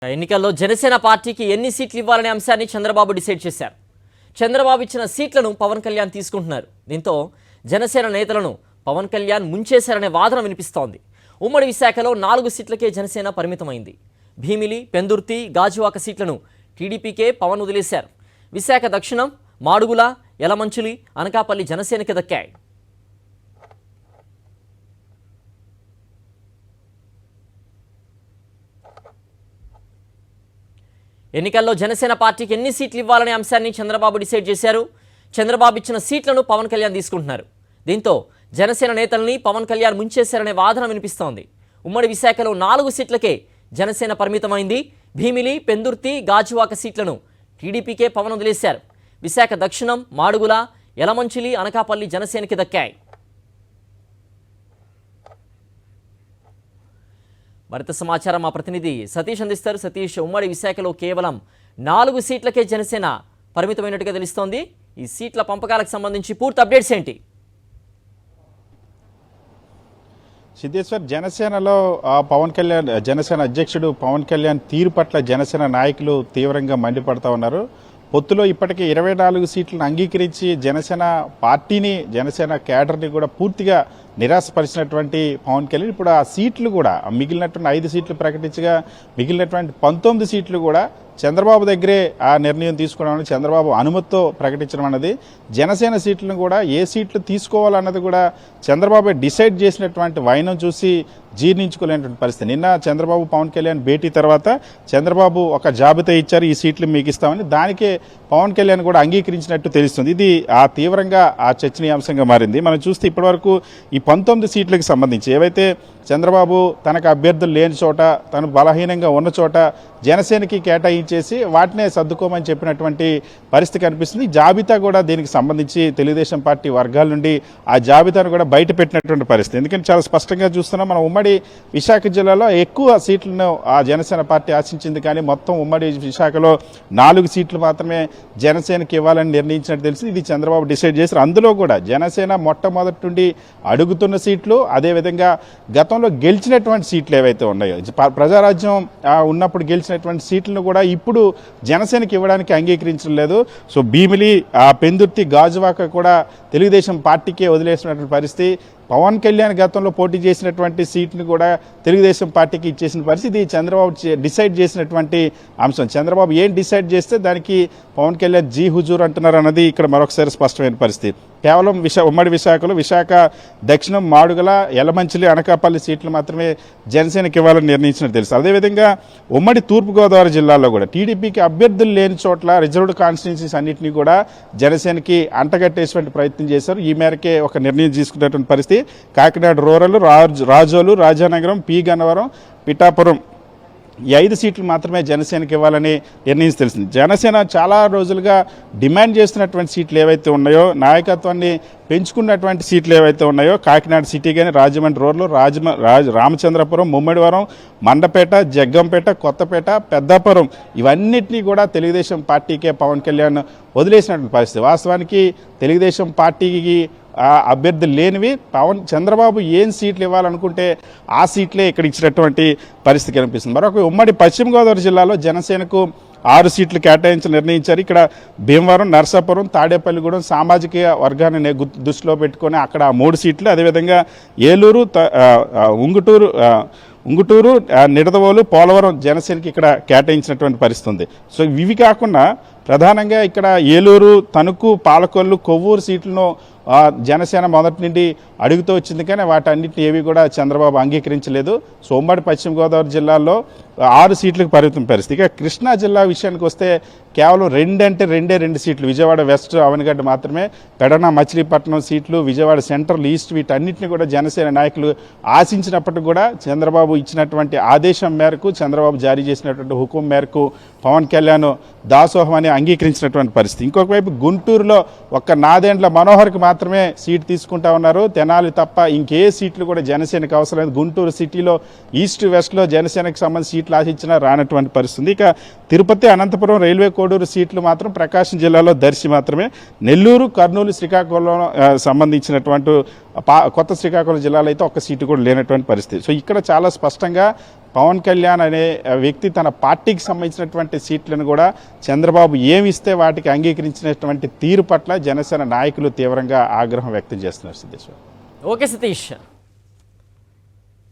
ఎన్నికల్లో జనసేన పార్టీకి ఎన్ని సీట్లు ఇవ్వాలనే అంశాన్ని చంద్రబాబు డిసైడ్ చేశారు. చంద్రబాబు ఇచ్చిన సీట్లను పవన్ కళ్యాణ్ తీసుకుంటున్నారు. దీంతో జనసేన నేతలను పవన్ కళ్యాణ్ ముంచేశారనే వాదన వినిపిస్తోంది. ఉమ్మడి విశాఖలో 4 సీట్లకే జనసేన పరిమితమైంది. భీమిలి, పెందుర్తి, గాజువాక సీట్లను టీడీపీకే పవన్ వదిలేశారు. విశాఖ దక్షిణం, మాడుగుల, యలమంచిలి, అనకాపల్లి జనసేనకి దక్కాయి. ఎన్నికల్లో జనసేన పార్టీకి ఎన్ని సీట్లు ఇవ్వాలనే అంశాన్ని చంద్రబాబు డిసైడ్ చేశారు. చంద్రబాబు ఇచ్చిన సీట్లను పవన్ కళ్యాణ్ తీసుకుంటున్నారు. దీంతో జనసేన నేతల్ని పవన్ కళ్యాణ్ ముంచేశారనే వాదన వినిపిస్తోంది. ఉమ్మడి విశాఖలో 4 సీట్లకే జనసేన పరిమితమైంది. భీమిలి, పెందుర్తి, గాజువాక సీట్లను టీడీపీకే పవన్ వదిలేశారు. విశాఖ దక్షిణం, మాడుగుల, యలమంచిలి, అనకాపల్లి జనసేనకి దక్కాయి. మరింత సమాచారం మా ప్రతినిధి సతీష్ అందిస్తారు. సతీష్, ఉమ్మడి విశాఖలో కేవలం 4 సీట్లకే జనసేన పరిమితమైనట్టుగా తెలుస్తోంది. ఈ సీట్ల పంపకాలకు సంబంధించి పూర్తి అప్డేట్స్ ఏంటి? సిద్ధేశ్వర్, జనసేనలో పవన్ కళ్యాణ్, జనసేన అధ్యక్షుడు పవన్ కళ్యాణ్ తీరు పట్ల జనసేన నాయకులు తీవ్రంగా మండిపడతా ఉన్నారు. పొత్తులో ఇప్పటికే 24 సీట్లను అంగీకరించి జనసేన పార్టీని, జనసేన క్యాడర్ని కూడా పూర్తిగా నిరాశపరిచినటువంటి పవన్ కళ్యాణ్ ఇప్పుడు ఆ సీట్లు కూడా మిగిలినటువంటి 5 సీట్లు ప్రకటించగా మిగిలినటువంటి 19 సీట్లు కూడా చంద్రబాబు దగ్గరే ఆ నిర్ణయం తీసుకోవడం, చంద్రబాబు అనుమతితో ప్రకటించడం అన్నది, జనసేన సీట్లను కూడా ఏ సీట్లు తీసుకోవాలన్నది కూడా చంద్రబాబు డిసైడ్ చేసినటువంటి వైనం చూసి జీర్ణించుకోలేనటువంటి పరిస్థితి. నిన్న చంద్రబాబు పవన్ కళ్యాణ్ భేటీ తర్వాత చంద్రబాబు ఒక జాబితా ఇచ్చారు, ఈ సీట్లు మీకు ఇస్తామని. దానికే పవన్ కళ్యాణ్ కూడా అంగీకరించినట్టు తెలుస్తుంది. ఇది తీవ్రంగా చర్చనీయాంశంగా మారింది. మనం చూస్తే ఇప్పటివరకు ఈ 19 సీట్లకు సంబంధించి ఏవైతే చంద్రబాబు తనకు అభ్యర్థులు లేని చోట, తను బలహీనంగా ఉన్న చోట జనసేనకి కేటాయించేసి వాటినే సర్దుకోమని చెప్పినటువంటి పరిస్థితి కనిపిస్తుంది. జాబితా కూడా దీనికి సంబంధించి తెలుగుదేశం పార్టీ వర్గాల నుండి ఆ జాబితాను కూడా బయట పెట్టినటువంటి పరిస్థితి. ఎందుకంటే చాలా స్పష్టంగా చూస్తున్నాం, మనం ఉమ్మడి విశాఖ జిల్లాలో ఎక్కువ సీట్లను ఆ జనసేన పార్టీ ఆశించింది. కానీ మొత్తం ఉమ్మడి విశాఖలో 4 సీట్లు మాత్రమే జనసేనకి ఇవ్వాలని నిర్ణయించినట్టు తెలిసి ఇది చంద్రబాబు డిసైడ్ చేశారు. అందులో కూడా జనసేన మొట్టమొదటి నుండి అడుగుతున్న సీట్లు, అదేవిధంగా గతంలో గెలిచినటువంటి సీట్లు ఏవైతే ఉన్నాయో, ప్రజారాజ్యం ఉన్నప్పుడు గెలిచినటువంటి సీట్లను కూడా ఇప్పుడు జనసేనకి ఇవ్వడానికి అంగీకరించడం లేదు. సో భీమిలి, పెందుర్తి, గాజువాక కూడా తెలుగుదేశం పార్టీకే వదిలేసినటువంటి పరిస్థితి. పవన్ కళ్యాణ్ గతంలో పోటీ చేసినటువంటి సీట్ను కూడా తెలుగుదేశం పార్టీకి ఇచ్చేసిన పరిస్థితి చంద్రబాబు డిసైడ్ చేసినటువంటి అంశం. చంద్రబాబు ఏం డిసైడ్ చేస్తే దానికి పవన్ కళ్యాణ్ జీ హుజూర్ అంటున్నారు అన్నది ఇక్కడ మరొకసారి స్పష్టమైన పరిస్థితి. కేవలం ఉమ్మడి విశాఖలో విశాఖ దక్షిణం, మాడుగల, యలమంచిలి, అనకాపల్లి సీట్లు మాత్రమే జనసేనకి ఇవ్వాలని నిర్ణయించినట్టు తెలుసు. అదేవిధంగా ఉమ్మడి తూర్పుగోదావరి జిల్లాలో కూడా టీడీపీకి అభ్యర్థులు లేని చోట్ల రిజర్వ్డ్ కాన్స్టిట్యున్సీస్ అన్నింటినీ కూడా జనసేనకి అంటగట్టేటువంటి ప్రయత్నం చేశారు. ఈ మేరకే ఒక నిర్ణయం తీసుకున్నటువంటి పరిస్థితి. కాకినాడ రూరల్, రాజోలు, రాజానగరం, పి గన్నవరం, పిఠాపురం ఈ 5 సీట్లు మాత్రమే జనసేనకి ఇవ్వాలని నిర్ణయించి తెలిసింది. జనసేన చాలా రోజులుగా డిమాండ్ చేస్తున్నటువంటి సీట్లు ఏవైతే ఉన్నాయో, నాయకత్వాన్ని పెంచుకున్నటువంటి సీట్లు ఏవైతే ఉన్నాయో, కాకినాడ సిటీ కానీ, రాజమండ్రి రోడ్లు, రామచంద్రపురం, ముమ్మడివరం, మండపేట, జగ్గంపేట, కొత్తపేట, పెద్దాపురం ఇవన్నిటినీ కూడా తెలుగుదేశం పార్టీకే పవన్ కళ్యాణ్ వదిలేసినటువంటి పరిస్థితి. వాస్తవానికి తెలుగుదేశం పార్టీకి అభ్యర్థులు లేనివి చంద్రబాబు ఏం సీట్లు ఇవ్వాలనుకుంటే ఆ సీట్లే ఇక్కడ ఇచ్చినటువంటి పరిస్థితి కనిపిస్తుంది. మరొక ఉమ్మడి పశ్చిమ గోదావరి జిల్లాలో జనసేనకు 6 సీట్లు నిర్ణయించారు. ఇక్కడ భీమవరం, నర్సాపురం, తాడేపల్లిగూడెం సామాజిక వర్గాన్ని దృష్టిలో పెట్టుకొని అక్కడ 3 సీట్లు, అదేవిధంగా ఏలూరు, ఉంగుటూరు, నిడదవోలు, పోలవరం జనసేనకి ఇక్కడ కేటాయించినటువంటి పరిస్థితి ఉంది. సో ఇవి కాకుండా ప్రధానంగా ఇక్కడ ఏలూరు, తణుకు, పాలకొల్లు, కొవ్వూరు సీట్లను జనసేన మొదటి నుండి అడుగుతూ వచ్చింది. కానీ వాటన్నిటిని ఏవి కూడా చంద్రబాబు అంగీకరించలేదు. సో ఉమ్మడి పశ్చిమ గోదావరి జిల్లాలో 6 సీట్లకు పరిమితం పరిస్థితి. ఇక కృష్ణా జిల్లా విషయానికి వస్తే కేవలం 2 సీట్లు, విజయవాడ వెస్ట్, అవనగడ్డ మాత్రమే, పెడన, మచిలీపట్నం సీట్లు, విజయవాడ సెంట్రల్, ఈస్ట్ వీటన్నిటిని కూడా జనసేన నాయకులు ఆశించినప్పటికీ కూడా చంద్రబాబు ఇచ్చినటువంటి ఆదేశం మేరకు, చంద్రబాబు జారీ చేసినటువంటి హుకుం మేరకు పవన్ కళ్యాణ్ దాసోహం అని అంగీకరించినటువంటి పరిస్థితి. ఇంకొక వైపు గుంటూరులో ఒక్క నాదెండ్ల మనోహర్కి మాత్రమే సీట్ తీసుకుంటా ఉన్నారు. తెనాలి తప్ప ఇంకే సీట్లు కూడా జనసేనకు అవసరం లేదు. గుంటూరు సిటీలో ఈస్ట్ వెస్ట్లో జనసేనకు సంబంధించి సీట్లు ఆశించినా రానటువంటి పరిస్థితి. ఇక తిరుపతి, అనంతపురం, రైల్వే కోడూరు సీట్లు మాత్రం ప్రకాశం జిల్లాలో దర్శి మాత్రమే. నెల్లూరు, కర్నూలు, శ్రీకాకుళం సంబంధించినటువంటి కొత్త శ్రీకాకుళం జిల్లాలో అయితే ఒక్క సీటు కూడా లేనటువంటి పరిస్థితి. సో ఇక్కడ చాలా స్పష్టంగా పవన్ కళ్యాణ్ అనే వ్యక్తి తన పార్టీకి సంబంధించినటువంటి సీట్లను కూడా చంద్రబాబు ఏమిస్తే వాటికి అంగీకరించినటువంటి తీరు పట్ల జనసేన నాయకులు తీవ్రంగా ఆగ్రహం వ్యక్తం చేస్తున్నారు సిద్ధేశ్వర్. ఓకే సతీష్.